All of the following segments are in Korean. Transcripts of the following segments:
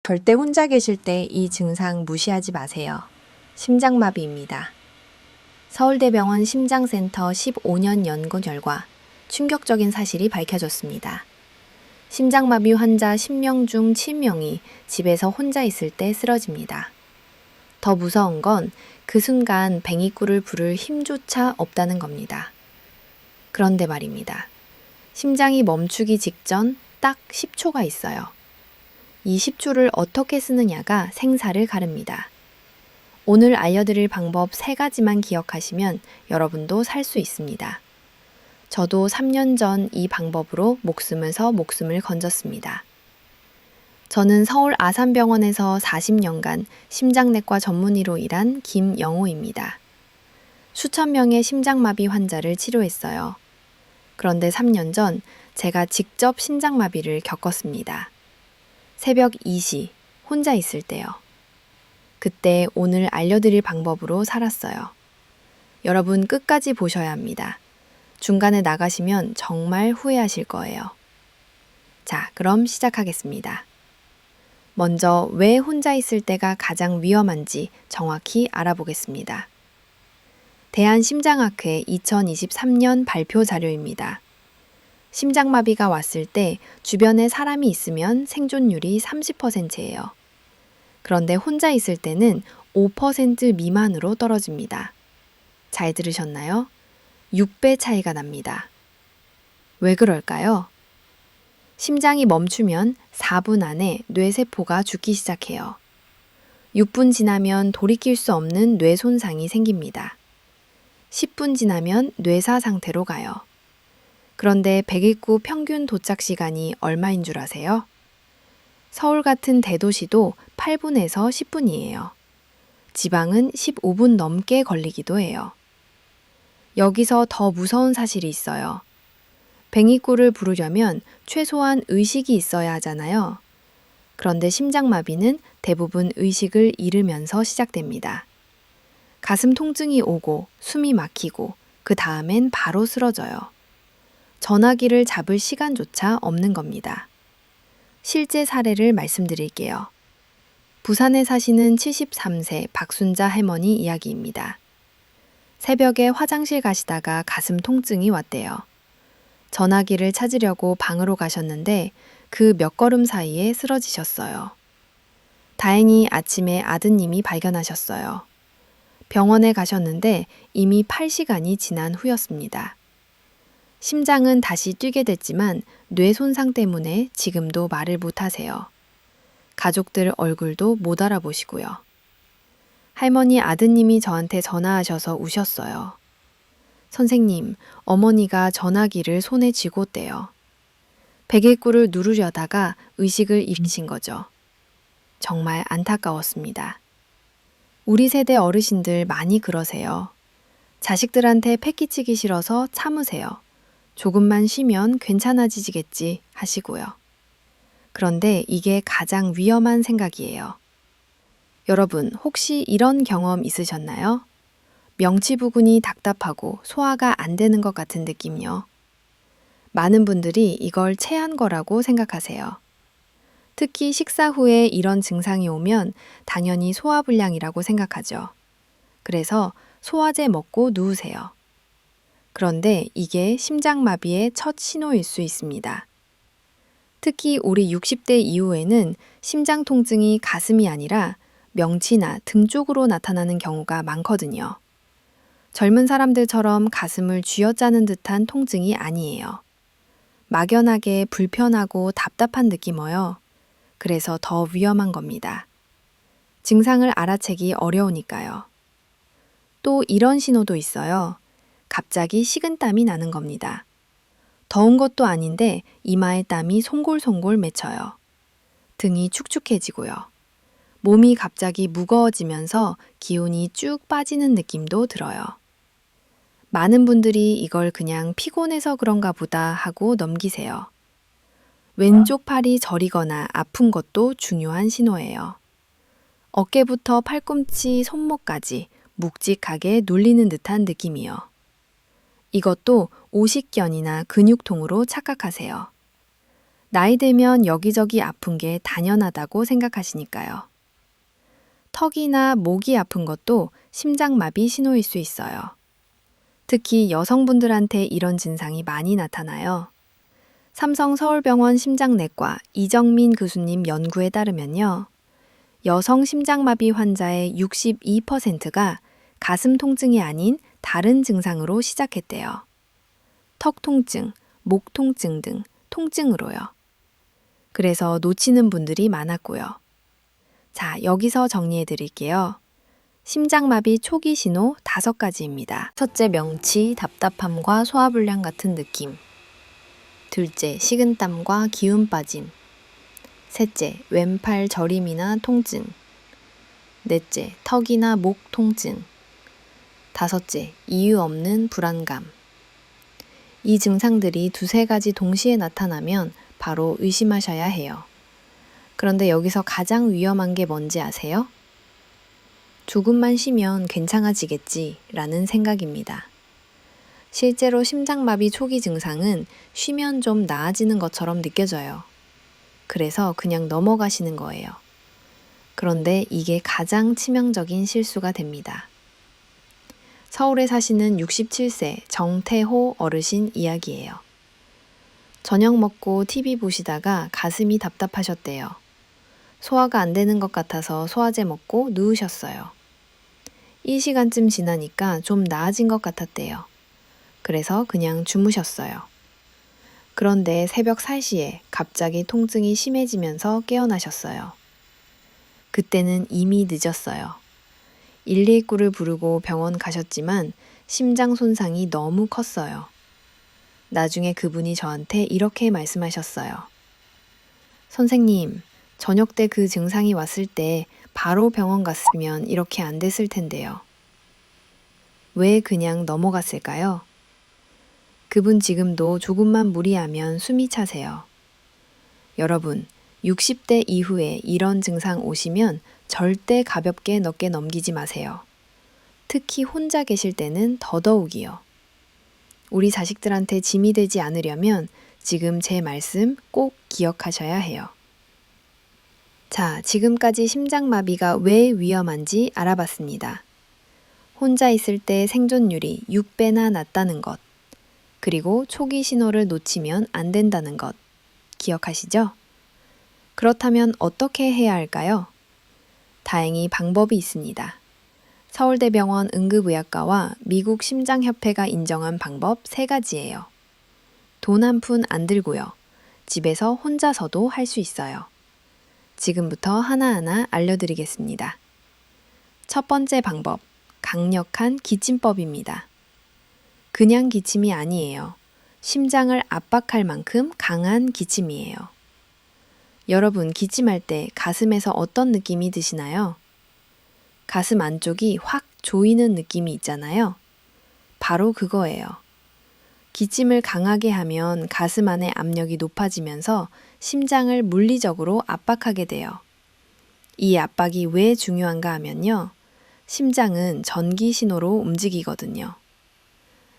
절대 혼자 계실 때 이 증상 무시하지 마세요. 심장마비입니다. 서울대병원 심장센터 15년 연구 결과 충격적인 사실이 밝혀졌습니다. 심장마비 환자 10명 중 7명이 집에서 혼자 있을 때 쓰러집니다. 더 무서운 건 그 순간 뱅이꿀을 부를 힘조차 없다는 겁니다. 그런데 말입니다. 심장이 멈추기 직전 딱 10초가 있어요. 이 10초를 어떻게 쓰느냐가 생사를 가릅니다. 오늘 알려드릴 방법 3가지만 기억하시면 여러분도 살 수 있습니다. 저도 3년 전 이 방법으로 목숨을 건졌습니다. 저는 서울 아산병원에서 40년간 심장내과 전문의로 일한 김영호입니다. 수천 명의 심장마비 환자를 치료했어요. 그런데 3년 전 제가 직접 심장마비를 겪었습니다. 새벽 2시, 혼자 있을 때요. 그때 오늘 알려드릴 방법으로 살았어요. 여러분 끝까지 보셔야 합니다. 중간에 나가시면 정말 후회하실 거예요. 자, 그럼 시작하겠습니다. 먼저 왜 혼자 있을 때가 가장 위험한지 정확히 알아보겠습니다. 대한심장학회 2023년 발표 자료입니다. 심장마비가 왔을 때 주변에 사람이 있으면 생존율이 30%예요. 그런데 혼자 있을 때는 5% 미만으로 떨어집니다. 잘 들으셨나요? 6배 차이가 납니다. 왜 그럴까요? 심장이 멈추면 4분 안에 뇌세포가 죽기 시작해요. 6분 지나면 돌이킬 수 없는 뇌 손상이 생깁니다. 10분 지나면 뇌사 상태로 가요. 그런데 백일구 평균 도착 시간이 얼마인 줄 아세요? 서울 같은 대도시도 8분에서 10분이에요. 지방은 15분 넘게 걸리기도 해요. 여기서 더 무서운 사실이 있어요. 뱅이꿀을 부르려면 최소한 의식이 있어야 하잖아요. 그런데 심장마비는 대부분 의식을 잃으면서 시작됩니다. 가슴 통증이 오고 숨이 막히고 그 다음엔 바로 쓰러져요. 전화기를 잡을 시간조차 없는 겁니다. 실제 사례를 말씀드릴게요. 부산에 사시는 73세 박순자 할머니 이야기입니다. 새벽에 화장실 가시다가 가슴 통증이 왔대요. 전화기를 찾으려고 방으로 가셨는데 그 몇 걸음 사이에 쓰러지셨어요. 다행히 아침에 아드님이 발견하셨어요. 병원에 가셨는데 이미 8시간이 지난 후였습니다. 심장은 다시 뛰게 됐지만 뇌 손상 때문에 지금도 말을 못하세요. 가족들 얼굴도 못 알아보시고요. 할머니 아드님이 저한테 전화하셔서 우셨어요. 선생님, 어머니가 전화기를 손에 쥐고 떼요. 베개꿀을 누르려다가 의식을 잃으신 거죠. 정말 안타까웠습니다. 우리 세대 어르신들 많이 그러세요. 자식들한테 패기치기 싫어서 참으세요. 조금만 쉬면 괜찮아지겠지 하시고요. 그런데 이게 가장 위험한 생각이에요. 여러분, 혹시 이런 경험 있으셨나요? 명치부근이 답답하고 소화가 안 되는 것 같은 느낌요. 많은 분들이 이걸 체한 거라고 생각하세요. 특히 식사 후에 이런 증상이 오면 당연히 소화불량이라고 생각하죠. 그래서 소화제 먹고 누우세요. 그런데 이게 심장마비의 첫 신호일 수 있습니다. 특히 우리 60대 이후에는 심장 통증이 가슴이 아니라 명치나 등 쪽으로 나타나는 경우가 많거든요. 젊은 사람들처럼 가슴을 쥐어짜는 듯한 통증이 아니에요. 막연하게 불편하고 답답한 느낌어요. 그래서 더 위험한 겁니다. 증상을 알아채기 어려우니까요. 또 이런 신호도 있어요. 갑자기 식은땀이 나는 겁니다. 더운 것도 아닌데 이마에 땀이 송골송골 맺혀요. 등이 축축해지고요. 몸이 갑자기 무거워지면서 기운이 쭉 빠지는 느낌도 들어요. 많은 분들이 이걸 그냥 피곤해서 그런가 보다 하고 넘기세요. 왼쪽 팔이 저리거나 아픈 것도 중요한 신호예요. 어깨부터 팔꿈치, 손목까지 묵직하게 눌리는 듯한 느낌이요. 이것도 오십견이나 근육통으로 착각하세요. 나이 들면 여기저기 아픈 게 당연하다고 생각하시니까요. 턱이나 목이 아픈 것도 심장마비 신호일 수 있어요. 특히 여성분들한테 이런 증상이 많이 나타나요. 삼성서울병원 심장내과 이정민 교수님 연구에 따르면요. 여성 심장마비 환자의 62%가 가슴 통증이 아닌 다른 증상으로 시작했대요. 턱 통증, 목 통증 등 통증으로요. 그래서 놓치는 분들이 많았고요. 자, 여기서 정리해 드릴게요. 심장마비 초기 신호 5가지입니다. 첫째, 명치, 답답함과 소화불량 같은 느낌. 둘째, 식은땀과 기운 빠짐. 셋째, 왼팔 저림이나 통증. 넷째, 턱이나 목 통증. 다섯째, 이유 없는 불안감. 이 증상들이 2-3가지 동시에 나타나면 바로 의심하셔야 해요. 그런데 여기서 가장 위험한 게 뭔지 아세요? 조금만 쉬면 괜찮아지겠지 라는 생각입니다. 실제로 심장마비 초기 증상은 쉬면 좀 나아지는 것처럼 느껴져요. 그래서 그냥 넘어가시는 거예요. 그런데 이게 가장 치명적인 실수가 됩니다. 서울에 사시는 67세 정태호 어르신 이야기예요. 저녁 먹고 TV 보시다가 가슴이 답답하셨대요. 소화가 안 되는 것 같아서 소화제 먹고 누우셨어요. 이 시간쯤 지나니까 좀 나아진 것 같았대요. 그래서 그냥 주무셨어요. 그런데 새벽 3시에 갑자기 통증이 심해지면서 깨어나셨어요. 그때는 이미 늦었어요. 119를 부르고 병원 가셨지만 심장 손상이 너무 컸어요. 나중에 그분이 저한테 이렇게 말씀하셨어요. 선생님, 저녁 때 그 증상이 왔을 때 바로 병원 갔으면 이렇게 안 됐을 텐데요. 왜 그냥 넘어갔을까요? 그분 지금도 조금만 무리하면 숨이 차세요. 여러분, 60대 이후에 이런 증상 오시면 절대 가볍게 넓게 넘기지 마세요. 특히 혼자 계실 때는 더더욱이요. 우리 자식들한테 짐이 되지 않으려면 지금 제 말씀 꼭 기억하셔야 해요. 자, 지금까지 심장마비가 왜 위험한지 알아봤습니다. 혼자 있을 때 생존율이 6배나 낮다는 것, 그리고 초기 신호를 놓치면 안 된다는 것, 기억하시죠? 그렇다면 어떻게 해야 할까요? 다행히 방법이 있습니다. 서울대병원 응급의학과와 미국 심장협회가 인정한 방법 3가지예요. 돈 한 푼 안 들고요. 집에서 혼자서도 할 수 있어요. 지금부터 하나하나 알려드리겠습니다. 첫 번째 방법, 강력한 기침법입니다. 그냥 기침이 아니에요. 심장을 압박할 만큼 강한 기침이에요. 여러분, 기침할 때 가슴에서 어떤 느낌이 드시나요? 가슴 안쪽이 확 조이는 느낌이 있잖아요. 바로 그거예요. 기침을 강하게 하면 가슴 안의 압력이 높아지면서 심장을 물리적으로 압박하게 돼요. 이 압박이 왜 중요한가 하면요. 심장은 전기 신호로 움직이거든요.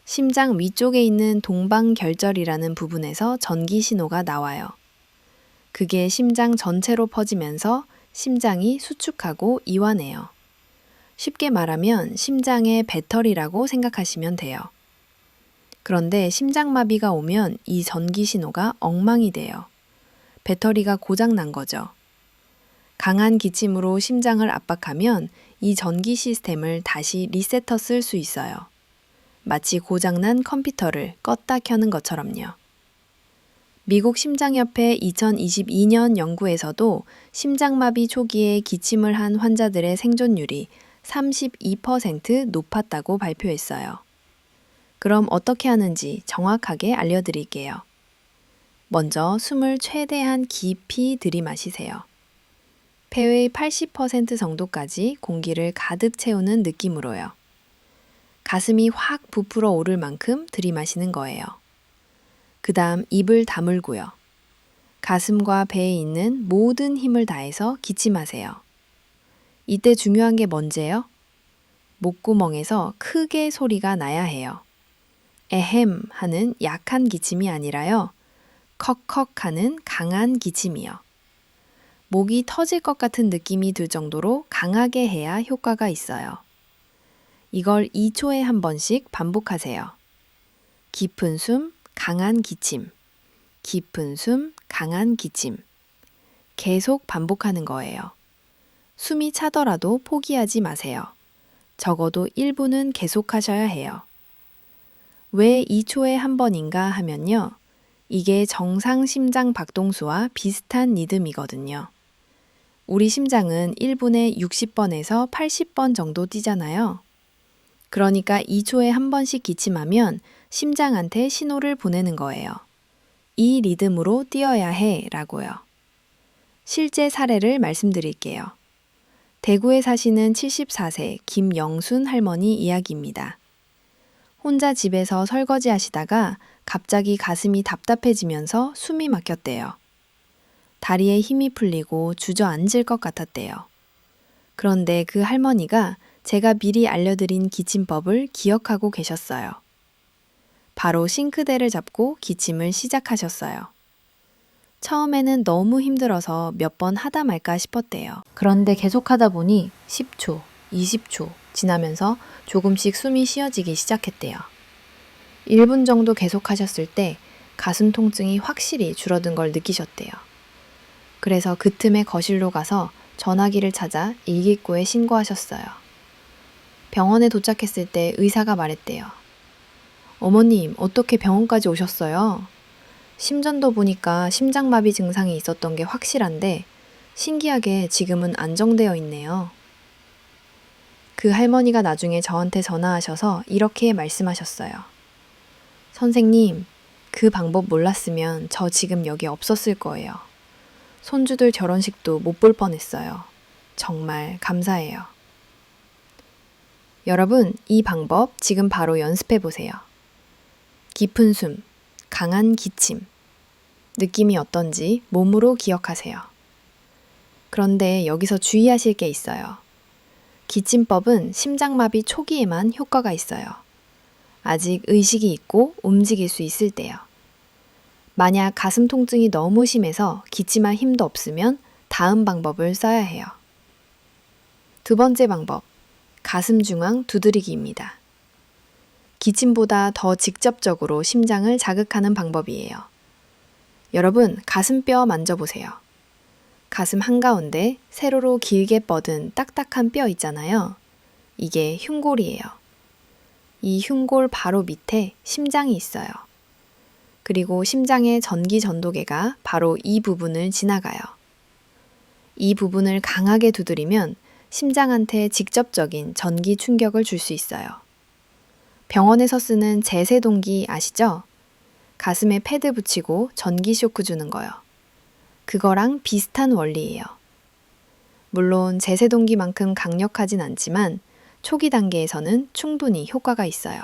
심장 위쪽에 있는 동방결절이라는 부분에서 전기 신호가 나와요. 그게 심장 전체로 퍼지면서 심장이 수축하고 이완해요. 쉽게 말하면 심장의 배터리라고 생각하시면 돼요. 그런데 심장마비가 오면 이 전기 신호가 엉망이 돼요. 배터리가 고장 난 거죠. 강한 기침으로 심장을 압박하면 이 전기 시스템을 다시 리셋터 쓸 수 있어요. 마치 고장난 컴퓨터를 껐다 켜는 것처럼요. 미국 심장협회 2022년 연구에서도 심장마비 초기에 기침을 한 환자들의 생존율이 32% 높았다고 발표했어요. 그럼 어떻게 하는지 정확하게 알려드릴게요. 먼저 숨을 최대한 깊이 들이마시세요. 폐의 80% 정도까지 공기를 가득 채우는 느낌으로요. 가슴이 확 부풀어 오를 만큼 들이마시는 거예요. 그 다음 입을 다물고요. 가슴과 배에 있는 모든 힘을 다해서 기침하세요. 이때 중요한 게 뭔지요? 목구멍에서 크게 소리가 나야 해요. 에헴 하는 약한 기침이 아니라요. 컥컥 하는 강한 기침이요. 목이 터질 것 같은 느낌이 들 정도로 강하게 해야 효과가 있어요. 이걸 2초에 한 번씩 반복하세요. 깊은 숨, 강한 기침. 깊은 숨, 강한 기침. 계속 반복하는 거예요. 숨이 차더라도 포기하지 마세요. 적어도 1분은 계속하셔야 해요. 왜 2초에 한 번인가 하면요. 이게 정상 심장 박동수와 비슷한 리듬이거든요. 우리 심장은 1분에 60번에서 80번 정도 뛰잖아요. 그러니까 2초에 한 번씩 기침하면 심장한테 신호를 보내는 거예요. 이 리듬으로 뛰어야 해 라고요. 실제 사례를 말씀드릴게요. 대구에 사시는 74세 김영순 할머니 이야기입니다. 혼자 집에서 설거지 하시다가 갑자기 가슴이 답답해지면서 숨이 막혔대요. 다리에 힘이 풀리고 주저앉을 것 같았대요. 그런데 그 할머니가 제가 미리 알려드린 기침법을 기억하고 계셨어요. 바로 싱크대를 잡고 기침을 시작하셨어요. 처음에는 너무 힘들어서 몇 번 하다 말까 싶었대요. 그런데 계속하다 보니 10초, 20초 지나면서 조금씩 숨이 쉬어지기 시작했대요. 1분 정도 계속하셨을 때 가슴 통증이 확실히 줄어든 걸 느끼셨대요. 그래서 그 틈에 거실로 가서 전화기를 찾아 119에 신고하셨어요. 병원에 도착했을 때 의사가 말했대요. 어머님, 어떻게 병원까지 오셨어요? 심전도 보니까 심장마비 증상이 있었던 게 확실한데 신기하게 지금은 안정되어 있네요. 그 할머니가 나중에 저한테 전화하셔서 이렇게 말씀하셨어요. 선생님, 그 방법 몰랐으면 저 지금 여기 없었을 거예요. 손주들 결혼식도 못 볼 뻔했어요. 정말 감사해요. 여러분, 이 방법 지금 바로 연습해 보세요. 깊은 숨, 강한 기침. 느낌이 어떤지 몸으로 기억하세요. 그런데 여기서 주의하실 게 있어요. 기침법은 심장마비 초기에만 효과가 있어요. 아직 의식이 있고 움직일 수 있을 때요. 만약 가슴 통증이 너무 심해서 기침할 힘도 없으면 다음 방법을 써야 해요. 두 번째 방법, 가슴 중앙 두드리기입니다. 기침보다 더 직접적으로 심장을 자극하는 방법이에요. 여러분, 가슴뼈 만져보세요. 가슴 한가운데 세로로 길게 뻗은 딱딱한 뼈 있잖아요. 이게 흉골이에요. 이 흉골 바로 밑에 심장이 있어요. 그리고 심장의 전기 전도계가 바로 이 부분을 지나가요. 이 부분을 강하게 두드리면 심장한테 직접적인 전기 충격을 줄 수 있어요. 병원에서 쓰는 제세동기 아시죠? 가슴에 패드 붙이고 전기 쇼크 주는 거요. 그거랑 비슷한 원리예요. 물론 제세동기만큼 강력하진 않지만 초기 단계에서는 충분히 효과가 있어요.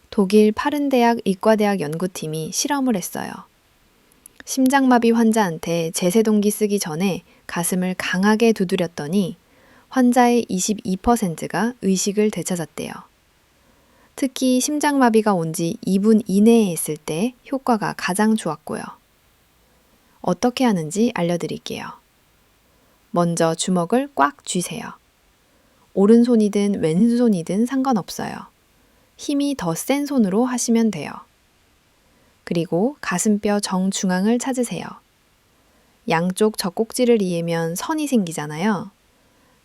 독일 파른대학 의과대학 연구팀이 실험을 했어요. 심장마비 환자한테 제세동기 쓰기 전에 가슴을 강하게 두드렸더니 환자의 22%가 의식을 되찾았대요. 특히 심장마비가 온 지 2분 이내에 했을 때 효과가 가장 좋았고요. 어떻게 하는지 알려드릴게요. 먼저 주먹을 꽉 쥐세요. 오른손이든 왼손이든 상관없어요. 힘이 더 센 손으로 하시면 돼요. 그리고 가슴뼈 정중앙을 찾으세요. 양쪽 젖꼭지를 이으면 선이 생기잖아요.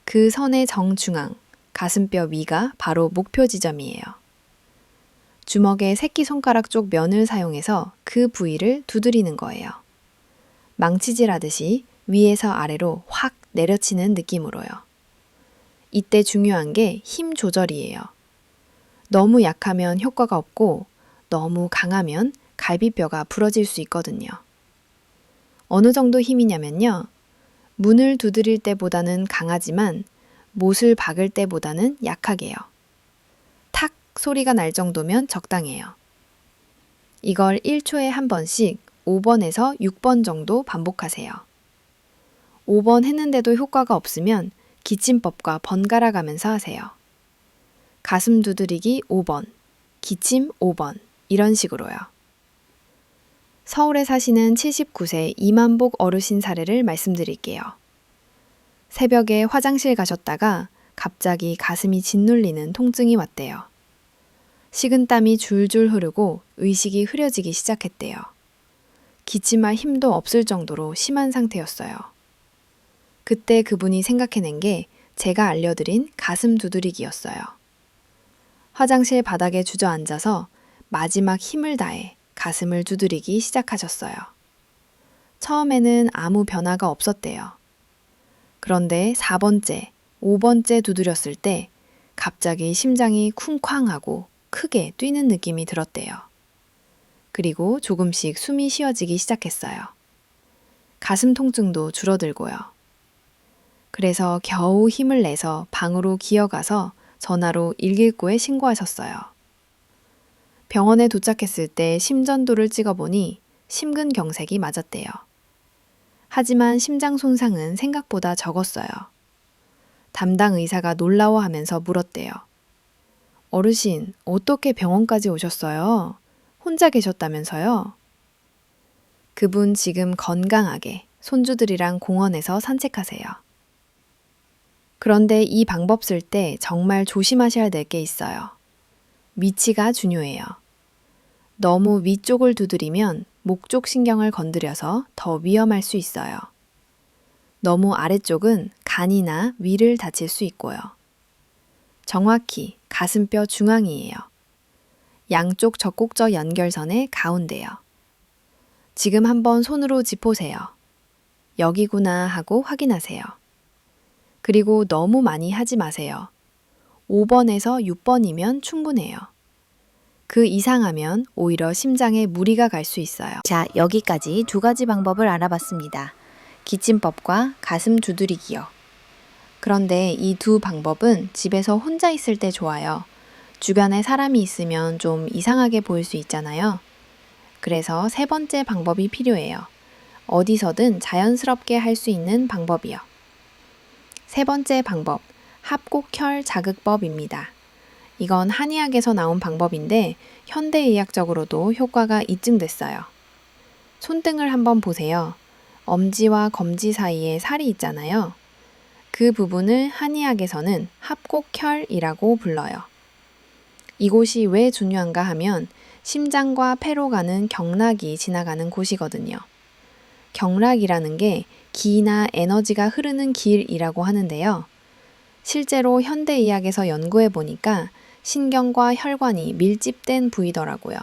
그 선의 정중앙, 가슴뼈 위가 바로 목표 지점이에요. 주먹의 새끼손가락 쪽 면을 사용해서 그 부위를 두드리는 거예요. 망치질 하듯이 위에서 아래로 확 내려치는 느낌으로요. 이때 중요한 게 힘 조절이에요. 너무 약하면 효과가 없고 너무 강하면 갈비뼈가 부러질 수 있거든요. 어느 정도 힘이냐면요. 문을 두드릴 때보다는 강하지만 못을 박을 때보다는 약하게요. 탁 소리가 날 정도면 적당해요. 이걸 1초에 한 번씩 5번에서 6번 정도 반복하세요. 5번 했는데도 효과가 없으면 기침법과 번갈아 가면서 하세요. 가슴 두드리기 5번, 기침 5번, 이런 식으로요. 서울에 사시는 79세 이만복 어르신 사례를 말씀드릴게요. 새벽에 화장실 가셨다가 갑자기 가슴이 짓눌리는 통증이 왔대요. 식은땀이 줄줄 흐르고 의식이 흐려지기 시작했대요. 기침할 힘도 없을 정도로 심한 상태였어요. 그때 그분이 생각해낸 게 제가 알려드린 가슴 두드리기였어요. 화장실 바닥에 주저앉아서 마지막 힘을 다해 가슴을 두드리기 시작하셨어요. 처음에는 아무 변화가 없었대요. 그런데 4번째, 5번째 두드렸을 때 갑자기 심장이 쿵쾅하고 크게 뛰는 느낌이 들었대요. 그리고 조금씩 숨이 쉬어지기 시작했어요. 가슴 통증도 줄어들고요. 그래서 겨우 힘을 내서 방으로 기어가서 전화로 119에 신고하셨어요. 병원에 도착했을 때 심전도를 찍어보니 심근경색이 맞았대요. 하지만 심장 손상은 생각보다 적었어요. 담당 의사가 놀라워하면서 물었대요. 어르신, 어떻게 병원까지 오셨어요? 혼자 계셨다면서요? 그분 지금 건강하게 손주들이랑 공원에서 산책하세요. 그런데 이 방법 쓸 때 정말 조심하셔야 될 게 있어요. 위치가 중요해요. 너무 위쪽을 두드리면 목쪽 신경을 건드려서 더 위험할 수 있어요. 너무 아래쪽은 간이나 위를 다칠 수 있고요. 정확히 가슴뼈 중앙이에요. 양쪽 젖꼭저 연결선의 가운데요. 지금 한번 손으로 짚보세요. 여기구나 하고 확인하세요. 그리고 너무 많이 하지 마세요. 5번에서 6번이면 충분해요. 그 이상하면 오히려 심장에 무리가 갈 수 있어요. 자, 여기까지 두 가지 방법을 알아봤습니다. 기침법과 가슴 두드리기요. 그런데 이 두 방법은 집에서 혼자 있을 때 좋아요. 주변에 사람이 있으면 좀 이상하게 보일 수 있잖아요. 그래서 세 번째 방법이 필요해요. 어디서든 자연스럽게 할 수 있는 방법이요. 세 번째 방법, 합곡혈 자극법입니다. 이건 한의학에서 나온 방법인데 현대의학적으로도 효과가 입증됐어요. 손등을 한번 보세요. 엄지와 검지 사이에 살이 있잖아요. 그 부분을 한의학에서는 합곡혈이라고 불러요. 이곳이 왜 중요한가 하면 심장과 폐로 가는 경락이 지나가는 곳이거든요. 경락이라는 게 기나 에너지가 흐르는 길이라고 하는데요. 실제로 현대의학에서 연구해 보니까 신경과 혈관이 밀집된 부위더라고요.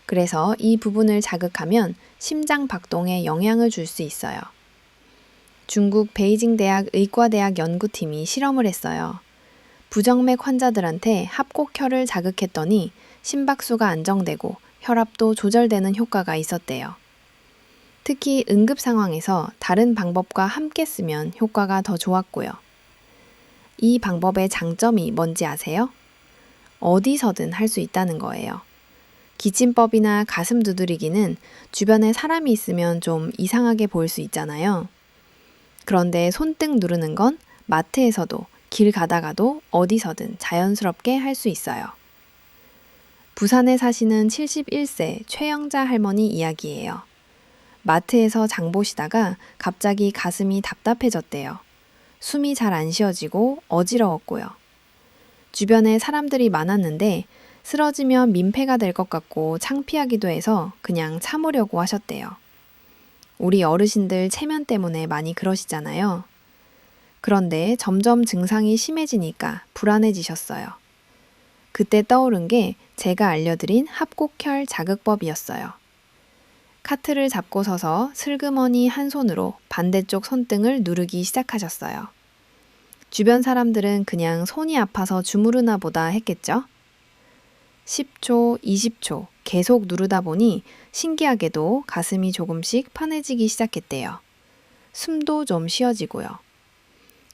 그래서 이 부분을 자극하면 심장 박동에 영향을 줄 수 있어요. 중국 베이징 대학 의과대학 연구팀이 실험을 했어요. 부정맥 환자들한테 합곡혈을 자극했더니 심박수가 안정되고 혈압도 조절되는 효과가 있었대요. 특히 응급 상황에서 다른 방법과 함께 쓰면 효과가 더 좋았고요. 이 방법의 장점이 뭔지 아세요? 어디서든 할 수 있다는 거예요. 기침법이나 가슴 두드리기는 주변에 사람이 있으면 좀 이상하게 보일 수 있잖아요. 그런데 손등 누르는 건 마트에서도 길 가다가도 어디서든 자연스럽게 할 수 있어요. 부산에 사시는 71세 최영자 할머니 이야기예요. 마트에서 장 보시다가 갑자기 가슴이 답답해졌대요. 숨이 잘 안 쉬어지고 어지러웠고요. 주변에 사람들이 많았는데 쓰러지면 민폐가 될 것 같고 창피하기도 해서 그냥 참으려고 하셨대요. 우리 어르신들 체면 때문에 많이 그러시잖아요. 그런데 점점 증상이 심해지니까 불안해지셨어요. 그때 떠오른 게 제가 알려드린 합곡혈 자극법이었어요. 카트를 잡고 서서 슬그머니 한 손으로 반대쪽 손등을 누르기 시작하셨어요. 주변 사람들은 그냥 손이 아파서 주무르나 보다 했겠죠? 10초, 20초 계속 누르다 보니 신기하게도 가슴이 조금씩 편해지기 시작했대요. 숨도 좀 쉬어지고요.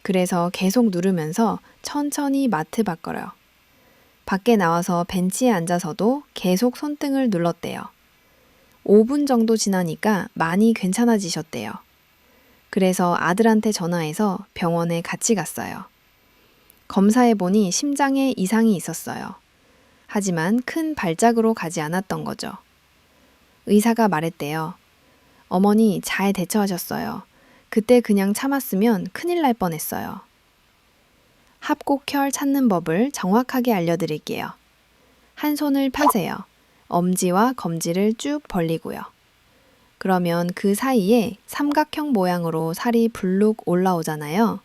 그래서 계속 누르면서 천천히 마트 밖으로요. 밖에 나와서 벤치에 앉아서도 계속 손등을 눌렀대요. 5분 정도 지나니까 많이 괜찮아지셨대요. 그래서 아들한테 전화해서 병원에 같이 갔어요. 검사해보니 심장에 이상이 있었어요. 하지만 큰 발작으로 가지 않았던 거죠. 의사가 말했대요. 어머니 잘 대처하셨어요. 그때 그냥 참았으면 큰일 날 뻔했어요. 합곡혈 찾는 법을 정확하게 알려드릴게요. 한 손을 펴세요. 엄지와 검지를 쭉 벌리고요. 그러면 그 사이에 삼각형 모양으로 살이 불룩 올라오잖아요.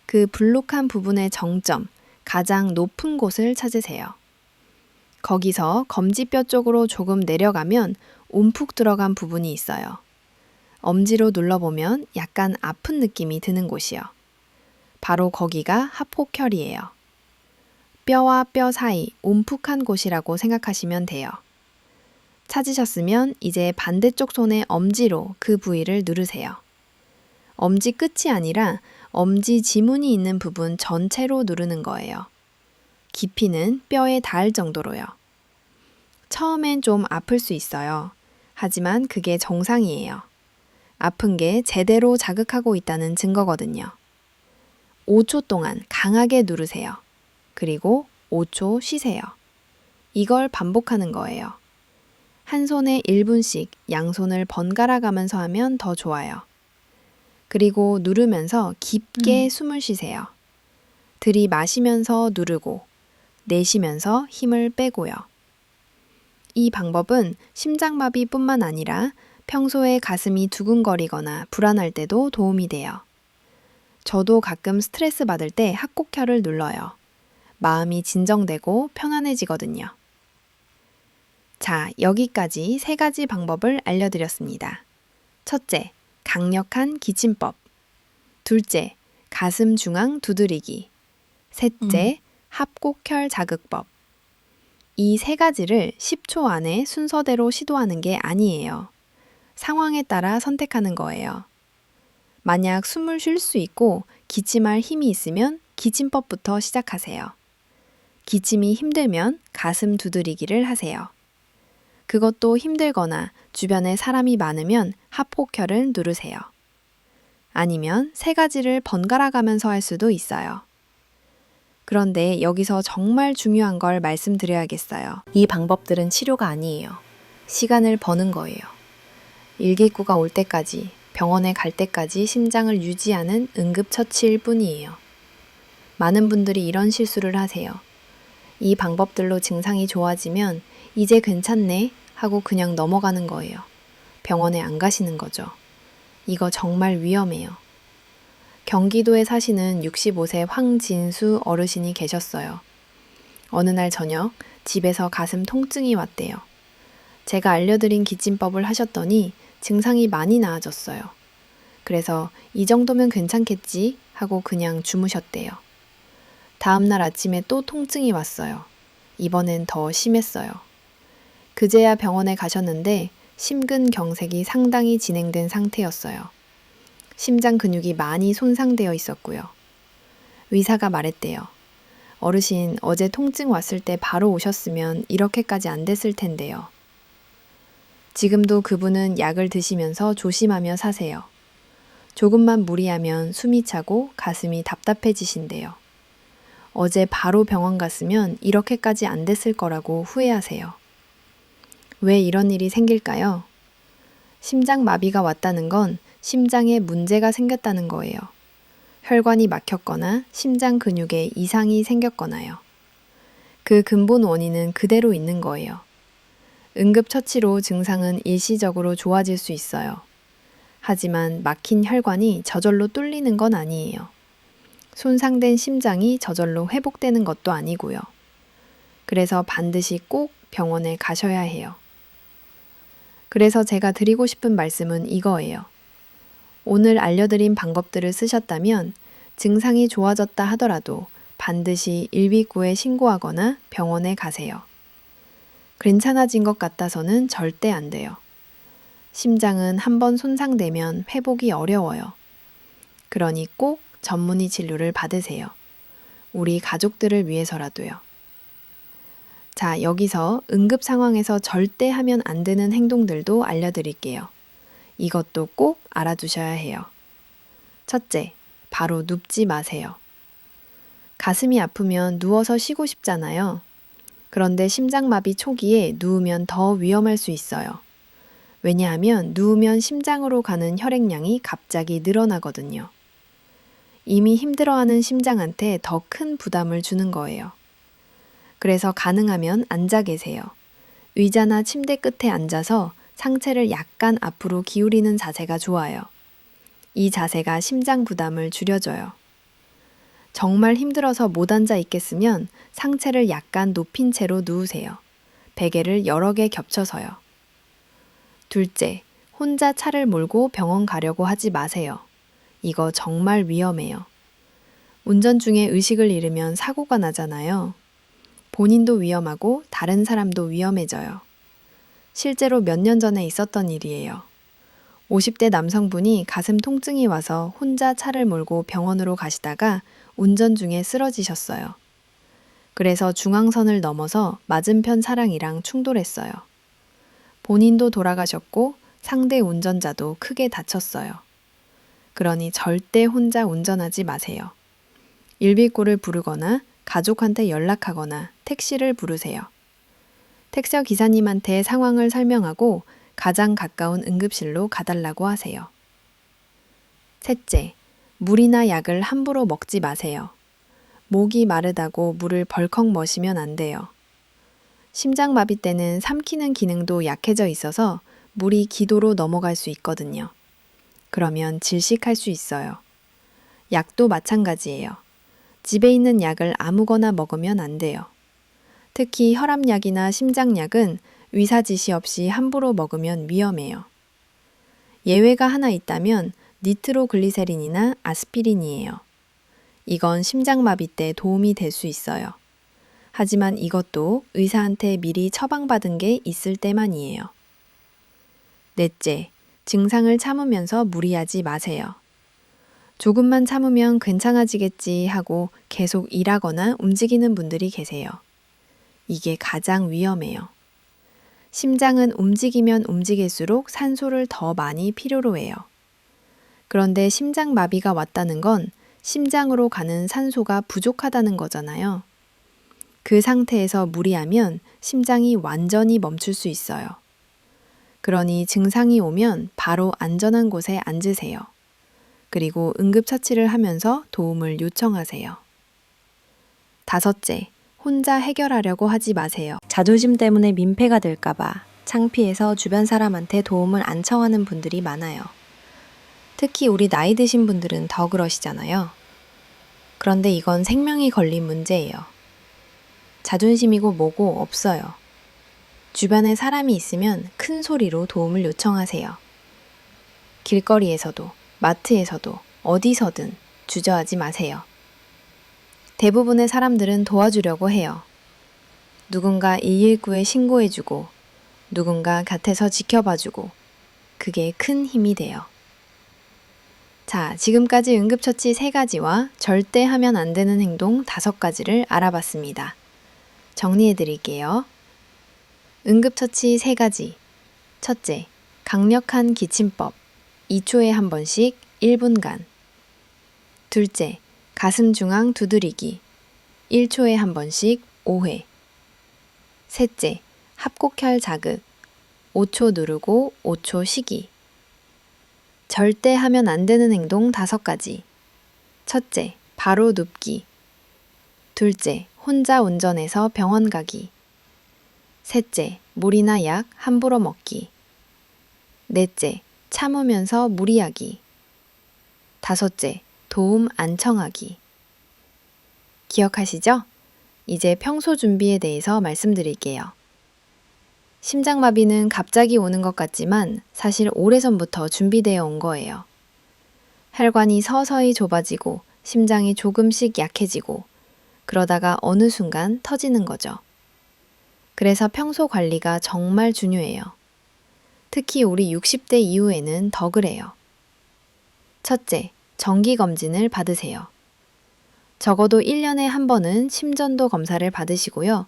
그 불룩한 부분의 정점, 가장 높은 곳을 찾으세요. 거기서 검지뼈 쪽으로 조금 내려가면 움푹 들어간 부분이 있어요. 엄지로 눌러보면 약간 아픈 느낌이 드는 곳이요. 바로 거기가 합곡혈이에요. 뼈와 뼈 사이 움푹한 곳이라고 생각하시면 돼요. 찾으셨으면 이제 반대쪽 손의 엄지로 그 부위를 누르세요. 엄지 끝이 아니라 엄지 지문이 있는 부분 전체로 누르는 거예요. 깊이는 뼈에 닿을 정도로요. 처음엔 좀 아플 수 있어요. 하지만 그게 정상이에요. 아픈 게 제대로 자극하고 있다는 증거거든요. 5초 동안 강하게 누르세요. 그리고 5초 쉬세요. 이걸 반복하는 거예요. 한 손에 1분씩 양손을 번갈아 가면서 하면 더 좋아요. 그리고 누르면서 깊게 숨을 쉬세요. 들이마시면서 누르고 내쉬면서 힘을 빼고요. 이 방법은 심장마비뿐만 아니라 평소에 가슴이 두근거리거나 불안할 때도 도움이 돼요. 저도 가끔 스트레스 받을 때 합곡혈을 눌러요. 마음이 진정되고 편안해지거든요. 자, 여기까지 3가지 방법을 알려드렸습니다. 첫째, 강력한 기침법. 둘째, 가슴 중앙 두드리기. 셋째, 합곡혈 자극법. 이 3가지를 10초 안에 순서대로 시도하는 게 아니에요. 상황에 따라 선택하는 거예요. 만약 숨을 쉴 수 있고 기침할 힘이 있으면 기침법부터 시작하세요. 기침이 힘들면 가슴 두드리기를 하세요. 그것도 힘들거나 주변에 사람이 많으면 합곡혈을 누르세요. 아니면 3가지를 번갈아 가면서 할 수도 있어요. 그런데 여기서 정말 중요한 걸 말씀드려야겠어요. 이 방법들은 치료가 아니에요. 시간을 버는 거예요. 일기구가 올 때까지, 병원에 갈 때까지 심장을 유지하는 응급처치일 뿐이에요. 많은 분들이 이런 실수를 하세요. 이 방법들로 증상이 좋아지면 이제 괜찮네 하고 그냥 넘어가는 거예요. 병원에 안 가시는 거죠. 이거 정말 위험해요. 경기도에 사시는 65세 황진수 어르신이 계셨어요. 어느 날 저녁 집에서 가슴 통증이 왔대요. 제가 알려드린 기침법을 하셨더니 증상이 많이 나아졌어요. 그래서 이 정도면 괜찮겠지 하고 그냥 주무셨대요. 다음날 아침에 또 통증이 왔어요. 이번엔 더 심했어요. 그제야 병원에 가셨는데 심근경색이 상당히 진행된 상태였어요. 심장 근육이 많이 손상되어 있었고요. 의사가 말했대요. 어르신, 어제 통증 왔을 때 바로 오셨으면 이렇게까지 안 됐을 텐데요. 지금도 그분은 약을 드시면서 조심하며 사세요. 조금만 무리하면 숨이 차고 가슴이 답답해지신대요. 어제 바로 병원 갔으면 이렇게까지 안 됐을 거라고 후회하세요. 왜 이런 일이 생길까요? 심장마비가 왔다는 건 심장에 문제가 생겼다는 거예요. 혈관이 막혔거나 심장 근육에 이상이 생겼거나요. 그 근본 원인은 그대로 있는 거예요. 응급처치로 증상은 일시적으로 좋아질 수 있어요. 하지만 막힌 혈관이 저절로 뚫리는 건 아니에요. 손상된 심장이 저절로 회복되는 것도 아니고요. 그래서 반드시 꼭 병원에 가셔야 해요. 그래서 제가 드리고 싶은 말씀은 이거예요. 오늘 알려드린 방법들을 쓰셨다면 증상이 좋아졌다 하더라도 반드시 119에 신고하거나 병원에 가세요. 괜찮아진 것 같아서는 절대 안 돼요. 심장은 한번 손상되면 회복이 어려워요. 그러니 꼭 전문의 진료를 받으세요. 우리 가족들을 위해서라도요. 자, 여기서 응급 상황에서 절대 하면 안 되는 행동들도 알려드릴게요. 이것도 꼭 알아두셔야 해요. 첫째, 바로 눕지 마세요. 가슴이 아프면 누워서 쉬고 싶잖아요. 그런데 심장마비 초기에 누우면 더 위험할 수 있어요. 왜냐하면 누우면 심장으로 가는 혈액량이 갑자기 늘어나거든요. 이미 힘들어하는 심장한테 더 큰 부담을 주는 거예요. 그래서 가능하면 앉아 계세요. 의자나 침대 끝에 앉아서 상체를 약간 앞으로 기울이는 자세가 좋아요. 이 자세가 심장 부담을 줄여줘요. 정말 힘들어서 못 앉아 있겠으면 상체를 약간 높인 채로 누우세요. 베개를 여러 개 겹쳐서요. 둘째, 혼자 차를 몰고 병원 가려고 하지 마세요. 이거 정말 위험해요. 운전 중에 의식을 잃으면 사고가 나잖아요. 본인도 위험하고 다른 사람도 위험해져요. 실제로 몇 년 전에 있었던 일이에요. 50대 남성분이 가슴 통증이 와서 혼자 차를 몰고 병원으로 가시다가 운전 중에 쓰러지셨어요. 그래서 중앙선을 넘어서 맞은편 차량이랑 충돌했어요. 본인도 돌아가셨고 상대 운전자도 크게 다쳤어요. 그러니 절대 혼자 운전하지 마세요. 일비구를 부르거나 가족한테 연락하거나 택시를 부르세요. 택시 기사님한테 상황을 설명하고 가장 가까운 응급실로 가달라고 하세요. 셋째, 물이나 약을 함부로 먹지 마세요. 목이 마르다고 물을 벌컥 마시면 안 돼요. 심장마비 때는 삼키는 기능도 약해져 있어서 물이 기도로 넘어갈 수 있거든요. 그러면 질식할 수 있어요. 약도 마찬가지예요. 집에 있는 약을 아무거나 먹으면 안 돼요. 특히 혈압약이나 심장약은 의사 지시 없이 함부로 먹으면 위험해요. 예외가 하나 있다면 니트로글리세린이나 아스피린이에요. 이건 심장마비 때 도움이 될 수 있어요. 하지만 이것도 의사한테 미리 처방받은 게 있을 때만이에요. 넷째, 증상을 참으면서 무리하지 마세요. 조금만 참으면 괜찮아지겠지 하고 계속 일하거나 움직이는 분들이 계세요. 이게 가장 위험해요. 심장은 움직이면 움직일수록 산소를 더 많이 필요로 해요. 그런데 심장마비가 왔다는 건 심장으로 가는 산소가 부족하다는 거잖아요. 그 상태에서 무리하면 심장이 완전히 멈출 수 있어요. 그러니 증상이 오면 바로 안전한 곳에 앉으세요. 그리고 응급처치를 하면서 도움을 요청하세요. 다섯째, 혼자 해결하려고 하지 마세요. 자존심 때문에 민폐가 될까봐 창피해서 주변 사람한테 도움을 안 청하는 분들이 많아요. 특히 우리 나이 드신 분들은 더 그러시잖아요. 그런데 이건 생명이 걸린 문제예요. 자존심이고 뭐고 없어요. 주변에 사람이 있으면 큰 소리로 도움을 요청하세요. 길거리에서도, 마트에서도, 어디서든 주저하지 마세요. 대부분의 사람들은 도와주려고 해요. 누군가 119에 신고해주고, 누군가 곁에서 지켜봐주고, 그게 큰 힘이 돼요. 자, 지금까지 응급처치 3가지와 절대 하면 안 되는 행동 5가지를 알아봤습니다. 정리해 드릴게요. 응급처치 3가지. 첫째, 강력한 기침법. 2초에 한 번씩 1분간. 둘째, 가슴 중앙 두드리기. 1초에 한 번씩 5회. 셋째, 합곡혈 자극. 5초 누르고 5초 쉬기. 절대 하면 안 되는 행동 5가지. 첫째, 바로 눕기. 둘째, 혼자 운전해서 병원 가기. 셋째, 물이나 약 함부로 먹기. 넷째, 참으면서 무리하기. 다섯째, 도움 안 청하기. 기억하시죠? 이제 평소 준비에 대해서 말씀드릴게요. 심장마비는 갑자기 오는 것 같지만 사실 오래전부터 준비되어 온 거예요. 혈관이 서서히 좁아지고 심장이 조금씩 약해지고 그러다가 어느 순간 터지는 거죠. 그래서 평소 관리가 정말 중요해요. 특히 우리 60대 이후에는 더 그래요. 첫째, 정기검진을 받으세요. 적어도 1년에 한 번은 심전도 검사를 받으시고요.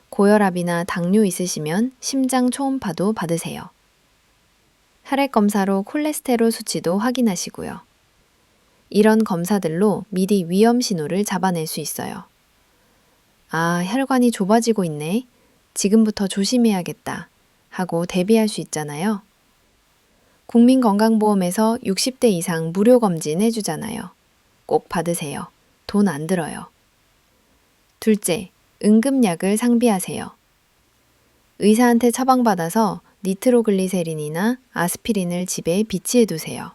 고혈압이나 당뇨 있으시면 심장 초음파도 받으세요. 혈액 검사로 콜레스테롤 수치도 확인하시고요. 이런 검사들로 미리 위험 신호를 잡아낼 수 있어요. 아, 혈관이 좁아지고 있네. 지금부터 조심해야겠다. 하고 대비할 수 있잖아요. 국민건강보험에서 60대 이상 무료 검진 해주잖아요. 꼭 받으세요. 돈 안 들어요. 둘째, 응급약을 상비하세요. 의사한테 처방받아서 니트로글리세린이나 아스피린을 집에 비치해 두세요.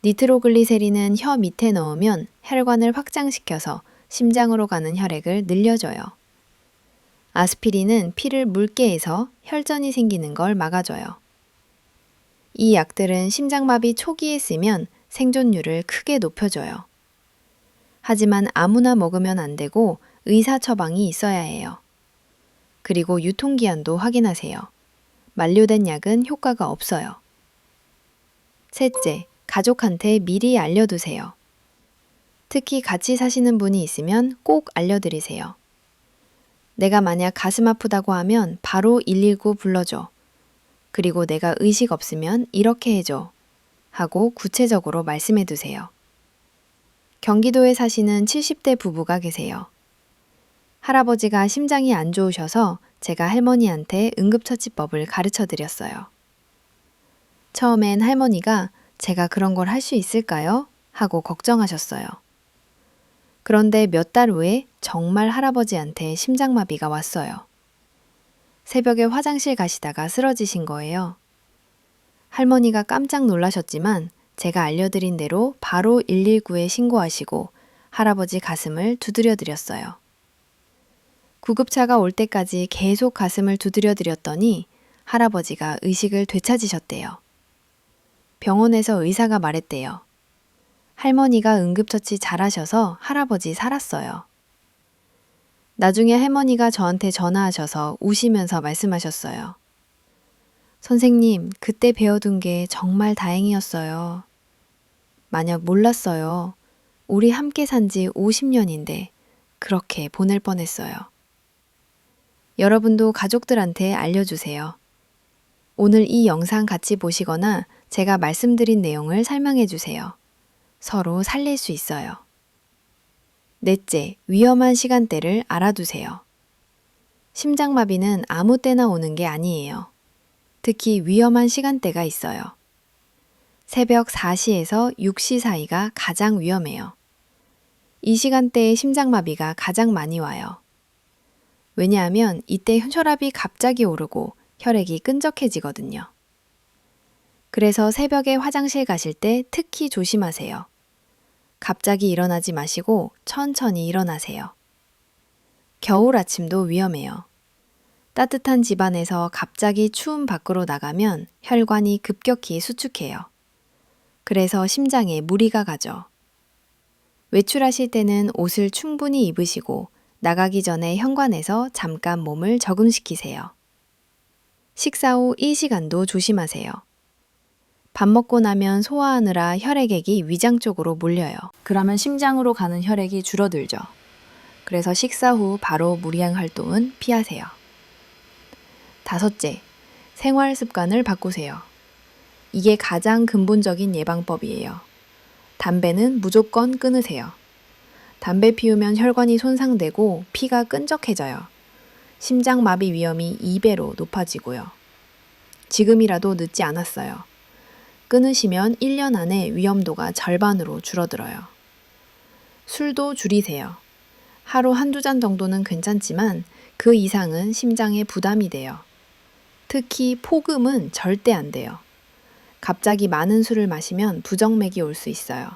니트로글리세린은 혀 밑에 넣으면 혈관을 확장시켜서 심장으로 가는 혈액을 늘려줘요. 아스피린은 피를 묽게 해서 혈전이 생기는 걸 막아줘요. 이 약들은 심장마비 초기에 쓰면 생존율을 크게 높여줘요. 하지만 아무나 먹으면 안 되고 의사 처방이 있어야 해요. 그리고 유통기한도 확인하세요. 만료된 약은 효과가 없어요. 셋째, 가족한테 미리 알려두세요. 특히 같이 사시는 분이 있으면 꼭 알려드리세요. 내가 만약 가슴 아프다고 하면 바로 119 불러줘. 그리고 내가 의식 없으면 이렇게 해줘. 하고 구체적으로 말씀해 두세요. 경기도에 사시는 70대 부부가 계세요. 할아버지가 심장이 안 좋으셔서 제가 할머니한테 응급처치법을 가르쳐 드렸어요. 처음엔 할머니가 제가 그런 걸 할 수 있을까요? 하고 걱정하셨어요. 그런데 몇 달 후에 정말 할아버지한테 심장마비가 왔어요. 새벽에 화장실 가시다가 쓰러지신 거예요. 할머니가 깜짝 놀라셨지만 제가 알려드린 대로 바로 119에 신고하시고 할아버지 가슴을 두드려 드렸어요. 구급차가 올 때까지 계속 가슴을 두드려 드렸더니 할아버지가 의식을 되찾으셨대요. 병원에서 의사가 말했대요. 할머니가 응급처치 잘하셔서 할아버지 살았어요. 나중에 할머니가 저한테 전화하셔서 우시면서 말씀하셨어요. 선생님, 그때 배워둔 게 정말 다행이었어요. 만약 몰랐어요. 우리 함께 산 지 50년인데 그렇게 보낼 뻔했어요. 여러분도 가족들한테 알려주세요. 오늘 이 영상 같이 보시거나 제가 말씀드린 내용을 설명해 주세요. 서로 살릴 수 있어요. 넷째, 위험한 시간대를 알아두세요. 심장마비는 아무 때나 오는 게 아니에요. 특히 위험한 시간대가 있어요. 새벽 4시에서 6시 사이가 가장 위험해요. 이 시간대에 심장마비가 가장 많이 와요. 왜냐하면 이때 혈압이 갑자기 오르고 혈액이 끈적해지거든요. 그래서 새벽에 화장실 가실 때 특히 조심하세요. 갑자기 일어나지 마시고 천천히 일어나세요. 겨울 아침도 위험해요. 따뜻한 집안에서 갑자기 추운 밖으로 나가면 혈관이 급격히 수축해요. 그래서 심장에 무리가 가죠. 외출하실 때는 옷을 충분히 입으시고 나가기 전에 현관에서 잠깐 몸을 적응시키세요. 식사 후 이 시간도 조심하세요. 밥 먹고 나면 소화하느라 혈액액이 위장 쪽으로 몰려요. 그러면 심장으로 가는 혈액이 줄어들죠. 그래서 식사 후 바로 무리한 활동은 피하세요. 다섯째, 생활 습관을 바꾸세요. 이게 가장 근본적인 예방법이에요. 담배는 무조건 끊으세요. 담배 피우면 혈관이 손상되고 피가 끈적해져요. 심장마비 위험이 2배로 높아지고요. 지금이라도 늦지 않았어요. 끊으시면 1년 안에 위험도가 절반으로 줄어들어요. 술도 줄이세요. 하루 한두 잔 정도는 괜찮지만 그 이상은 심장에 부담이 돼요. 특히 폭음은 절대 안 돼요. 갑자기 많은 술을 마시면 부정맥이 올 수 있어요.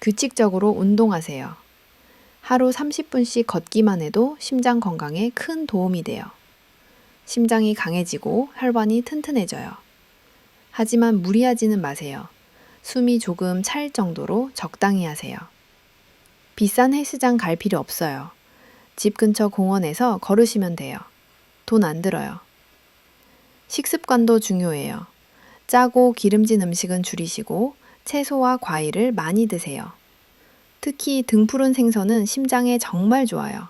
규칙적으로 운동하세요. 하루 30분씩 걷기만 해도 심장 건강에 큰 도움이 돼요. 심장이 강해지고 혈관이 튼튼해져요. 하지만 무리하지는 마세요. 숨이 조금 찰 정도로 적당히 하세요. 비싼 헬스장 갈 필요 없어요. 집 근처 공원에서 걸으시면 돼요. 돈 안 들어요. 식습관도 중요해요. 짜고 기름진 음식은 줄이시고 채소와 과일을 많이 드세요. 특히 등푸른 생선은 심장에 정말 좋아요.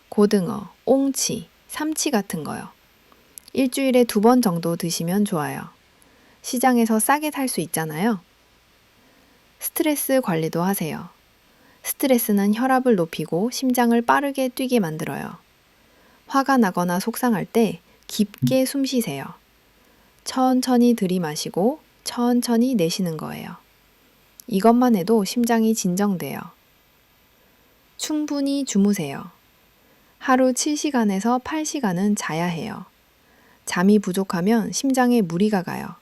고등어, 옹치, 삼치 같은 거요. 일주일에 2번 정도 드시면 좋아요. 시장에서 싸게 살 수 있잖아요. 스트레스 관리도 하세요. 스트레스는 혈압을 높이고 심장을 빠르게 뛰게 만들어요. 화가 나거나 속상할 때 깊게 숨 쉬세요. 천천히 들이마시고 천천히 내쉬는 거예요. 이것만 해도 심장이 진정돼요. 충분히 주무세요. 하루 7시간에서 8시간은 자야 해요. 잠이 부족하면 심장에 무리가 가요.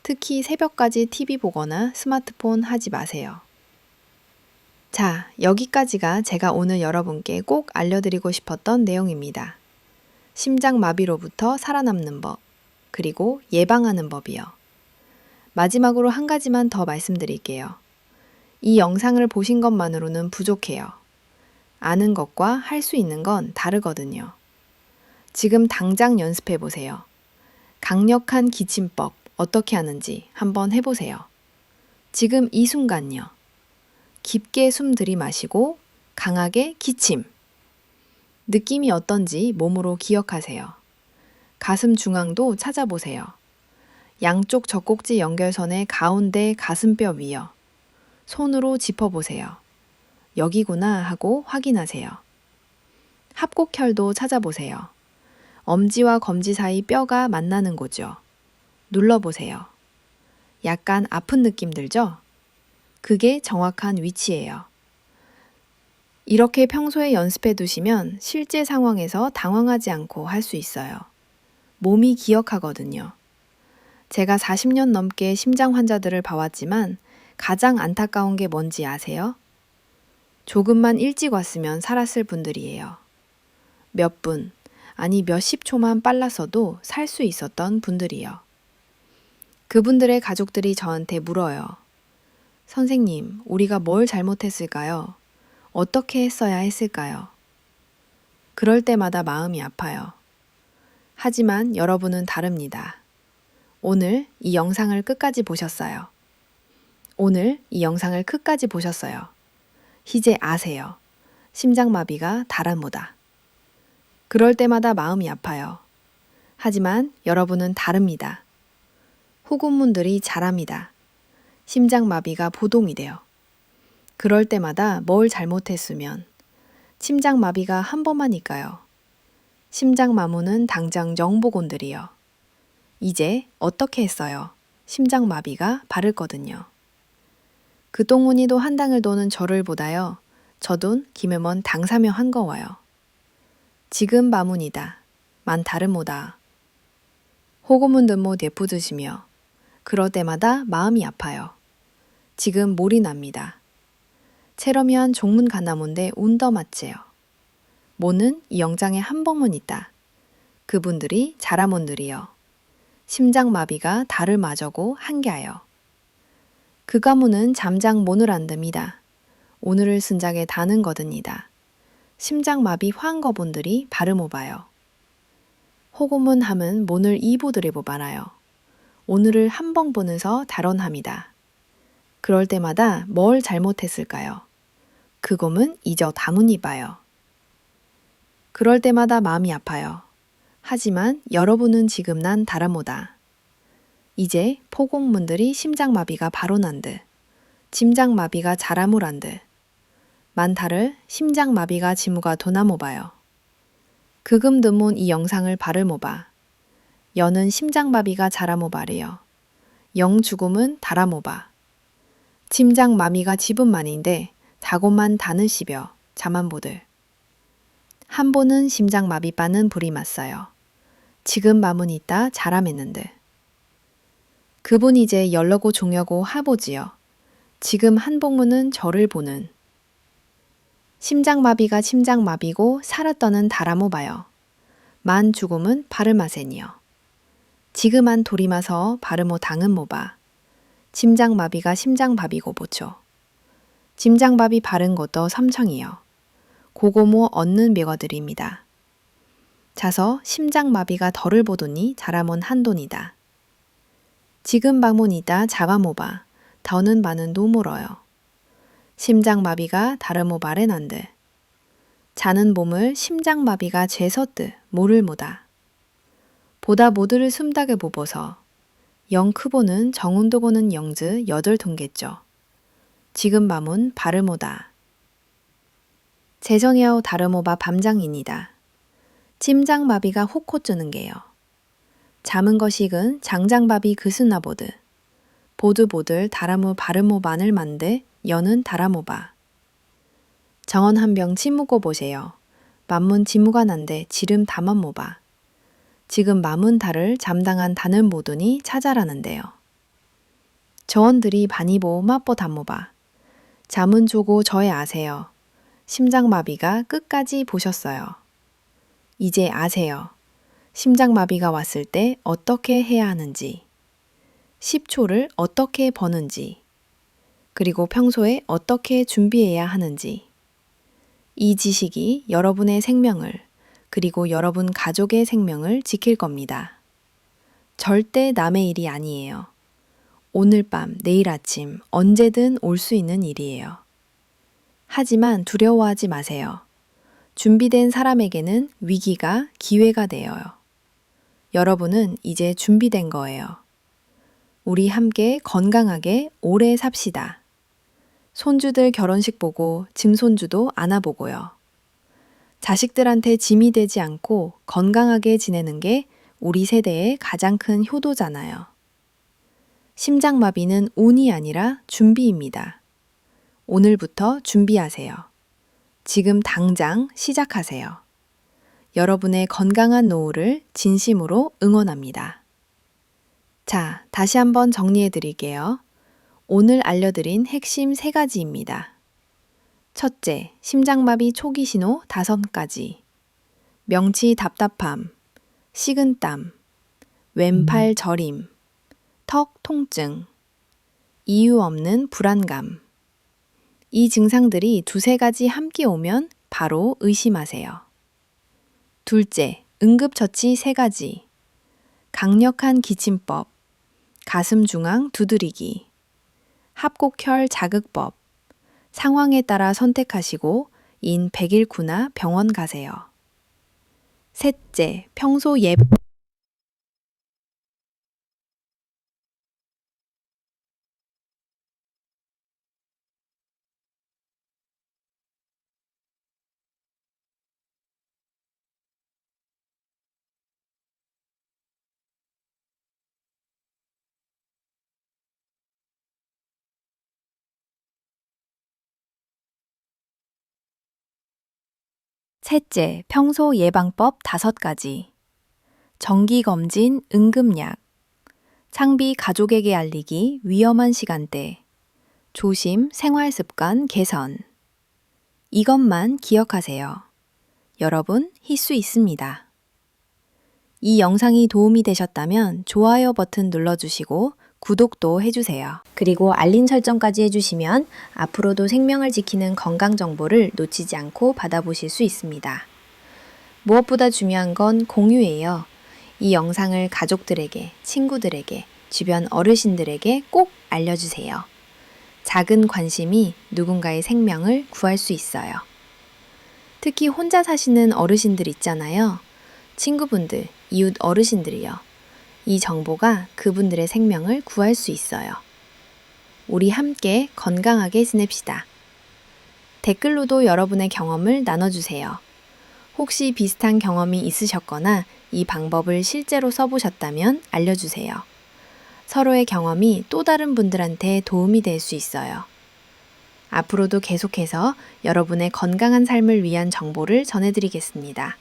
특히 새벽까지 TV 보거나 스마트폰 하지 마세요. 자, 여기까지가 제가 오늘 여러분께 꼭 알려드리고 싶었던 내용입니다. 심장마비로부터 살아남는 법, 그리고 예방하는 법이요. 마지막으로 한 가지만 더 말씀드릴게요. 이 영상을 보신 것만으로는 부족해요. 아는 것과 할 수 있는 건 다르거든요. 지금 당장 연습해 보세요. 강력한 기침법 어떻게 하는지 한번 해보세요. 지금 이 순간요. 깊게 숨 들이마시고 강하게 기침. 느낌이 어떤지 몸으로 기억하세요. 가슴 중앙도 찾아보세요. 양쪽 젖꼭지 연결선의 가운데 가슴뼈 위요. 손으로 짚어보세요. 여기구나 하고 확인하세요. 합곡혈도 찾아보세요. 엄지와 검지 사이 뼈가 만나는 곳이죠. 눌러보세요. 약간 아픈 느낌 들죠? 그게 정확한 위치예요. 이렇게 평소에 연습해 두시면 실제 상황에서 당황하지 않고 할 수 있어요. 몸이 기억하거든요. 제가 40년 넘게 심장 환자들을 봐왔지만 가장 안타까운 게 뭔지 아세요? 조금만 일찍 왔으면 살았을 분들이에요. 몇 분, 아니 몇십 초만 빨랐어도 살 수 있었던 분들이요. 그분들의 가족들이 저한테 물어요. 선생님, 우리가 뭘 잘못했을까요? 어떻게 했어야 했을까요? 그럴 때마다 마음이 아파요. 하지만 여러분은 다릅니다. 오늘 이 영상을 끝까지 보셨어요. 오늘 이 영상을 끝까지 보셨어요. 이제 아세요. 심장마비가 다라모다. 그럴 때마다 마음이 아파요. 하지만 여러분은 다릅니다. 호구문들이 잘합니다. 심장마비가 보동이 돼요. 그럴 때마다 뭘 잘못했으면 심장마비가 한 번만일까요? 심장마모는 당장 영보곤들이요. 이제 어떻게 했어요? 심장마비가 바를거든요. 그동훈이도 한당을 도는 저를 보다요. 저돈 김해먼 당사며 한거워요. 지금 마문이다. 만 다름오다. 호구문든못 예쁘드시며 그럴 때마다 마음이 아파요. 지금 몰이 납니다. 체러미한 종문 가나몬데 운더 맞지요. 모는 이 영장에 한 번문 있다. 그분들이 자라몬들이요. 심장마비가 달을 맞아고 한게하여. 그 가문은 잠장 모늘 안 듭니다. 오늘을 쓴작에 다는 거듭니다. 심장마비 화한거본들이 바르모봐요. 호고문 함은 모늘 이보들이 보바라요. 오늘을 한 번 보는서 달원합니다. 그럴 때마다 뭘 잘못했을까요? 그곰은 이저 다문이 봐요. 그럴 때마다 마음이 아파요. 하지만 여러분은 지금 난 다라모다. 이제 포공문들이 심장마비가 바로 난 듯, 심장마비가 자라무란 듯, 만타를 심장마비가 지무가 도나모봐요. 그금드문 이 영상을 바를모봐. 여는 심장마비가 자라모바래요. 영 죽음은 다라모바. 심장마비가 집은만인데 다곤만 다는시벼 자만보들. 한 보는 심장마비 빠는 불이 맞어요. 지금 마문 있다 자라맸는데. 그분 이제 열러고 종여고 하보지요. 지금 한복문은 저를 보는. 심장마비가 심장마비고 살았더는 다라모 봐요. 만 죽음은 바르마센이요. 지금한 도리마서 바르모 당은 모바. 심장마비가 심장밥이고 보초. 심장밥이 바른 것도 삼청이요. 고고모 얻는 묘거들입니다. 자서 심장마비가 덜을 보더니 자라몬 한돈이다. 지금 방문이다 자바모바. 더는 많은 노모러요. 심장마비가 다르모바레 난들. 자는 봄을 심장마비가 죄섰드 모를 모다. 보다 모두를 숨다게 보보서 영 크보는 정운도고는 영즈 여덟 통겠죠. 지금 밤은 바르모다. 재정야오 다르모바 밤장입니다. 심장마비가 혹호 쩌는 게요. 잠은 거 식은 장장밥이 그스나 보드. 보들보들 다라무 바르모 마늘 만데 여는 다라모바. 정원 한 병 치무고 보세요. 만문 지무가 난데 지름 다만 모바. 지금 마문 달을 잠당한 단을 모두니 찾아라는데요. 저원들이 바니보 맛보 담모바. 잠은 조고 저에 아세요. 심장마비가 끝까지 보셨어요. 이제 아세요. 심장마비가 왔을 때 어떻게 해야 하는지. 10초를 어떻게 버는지. 그리고 평소에 어떻게 준비해야 하는지. 이 지식이 여러분의 생명을, 그리고 여러분 가족의 생명을 지킬 겁니다. 절대 남의 일이 아니에요. 오늘 밤, 내일 아침, 언제든 올 수 있는 일이에요. 하지만 두려워하지 마세요. 준비된 사람에게는 위기가 기회가 되어요. 여러분은 이제 준비된 거예요. 우리 함께 건강하게 오래 삽시다. 손주들 결혼식 보고 짐손주도 안아보고요. 자식들한테 짐이 되지 않고 건강하게 지내는 게 우리 세대의 가장 큰 효도잖아요. 심장마비는 운이 아니라 준비입니다. 오늘부터 준비하세요. 지금 당장 시작하세요. 여러분의 건강한 노후를 진심으로 응원합니다. 자, 다시 한번 정리해 드릴게요. 오늘 알려드린 핵심 3가지입니다. 첫째, 심장마비 초기 신호 5가지. 명치 답답함, 식은땀, 왼팔 저림, 턱 통증, 이유 없는 불안감. 이 증상들이 2-3가지 함께 오면 바로 의심하세요. 둘째, 응급처치 3가지. 강력한 기침법, 가슴 중앙 두드리기, 합곡혈 자극법. 상황에 따라 선택하시고 인 100일쿠나 병원 가세요. 셋째, 평소 예방. 셋째, 평소 예방법 5가지. 정기검진, 응급약, 상비 가족에게 알리기, 위험한 시간대, 조심, 생활습관 개선. 이것만 기억하세요. 여러분, 할 수 있습니다. 이 영상이 도움이 되셨다면 좋아요 버튼 눌러주시고 구독도 해주세요. 그리고 알림 설정까지 해주시면 앞으로도 생명을 지키는 건강 정보를 놓치지 않고 받아보실 수 있습니다. 무엇보다 중요한 건 공유예요. 이 영상을 가족들에게, 친구들에게, 주변 어르신들에게 꼭 알려주세요. 작은 관심이 누군가의 생명을 구할 수 있어요. 특히 혼자 사시는 어르신들 있잖아요. 친구분들, 이웃 어르신들이요. 이 정보가 그분들의 생명을 구할 수 있어요. 우리 함께 건강하게 지냅시다. 댓글로도 여러분의 경험을 나눠주세요. 혹시 비슷한 경험이 있으셨거나 이 방법을 실제로 써보셨다면 알려주세요. 서로의 경험이 또 다른 분들한테 도움이 될 수 있어요. 앞으로도 계속해서 여러분의 건강한 삶을 위한 정보를 전해드리겠습니다.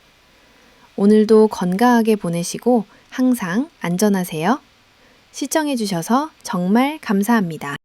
오늘도 건강하게 보내시고 항상 안전하세요. 시청해주셔서 정말 감사합니다.